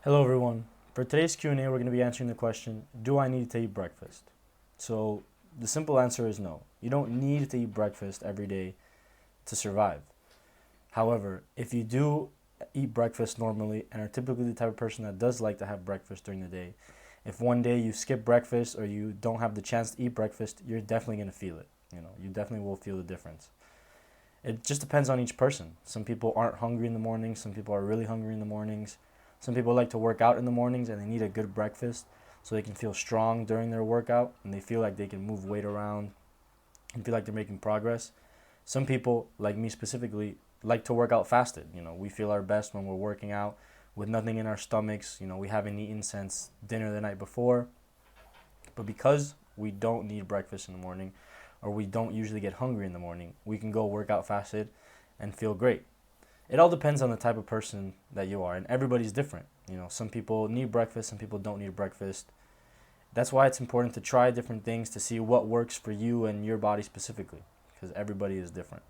Hello everyone. For today's Q&A, we're going to be answering the question, do I need to eat breakfast? So, the simple answer is no. You don't need to eat breakfast every day to survive. However, if you do eat breakfast normally and are typically the type of person that does like to have breakfast during the day, if one day you skip breakfast or you don't have the chance to eat breakfast, you're definitely going to feel it. You definitely will feel the difference. It just depends on each person. Some people aren't hungry in the mornings, some people are really hungry in the mornings. Some people like to work out in the mornings and they need a good breakfast so they can feel strong during their workout and they feel like they can move weight around and feel like they're making progress. Some people, like me specifically, like to work out fasted. We feel our best when we're working out with nothing in our stomachs. We haven't eaten since dinner the night before. But because we don't need breakfast in the morning or we don't usually get hungry in the morning, we can go work out fasted and feel great. It all depends on the type of person that you are, and everybody's different. Some people need breakfast, some people don't need breakfast. That's why it's important to try different things to see what works for you and your body specifically, because everybody is different.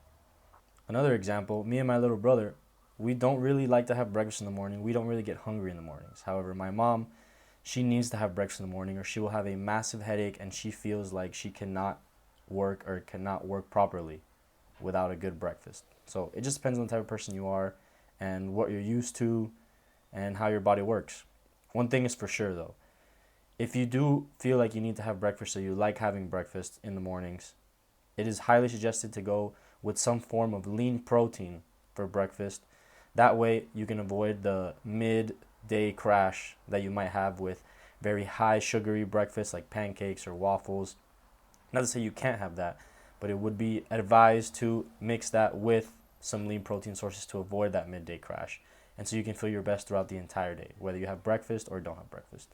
Another example, me and my little brother, we don't really like to have breakfast in the morning. We don't really get hungry in the mornings. However, my mom, she needs to have breakfast in the morning or she will have a massive headache and she feels like she cannot work or cannot work properly without a good breakfast. So it just depends on the type of person you are and what you're used to and how your body works. One thing is for sure though, if you do feel like you need to have breakfast or you like having breakfast in the mornings, it is highly suggested to go with some form of lean protein for breakfast. That way you can avoid the midday crash that you might have with very high sugary breakfasts like pancakes or waffles. Not to say you can't have that, but it would be advised to mix that with some lean protein sources to avoid that midday crash. And so you can feel your best throughout the entire day, whether you have breakfast or don't have breakfast.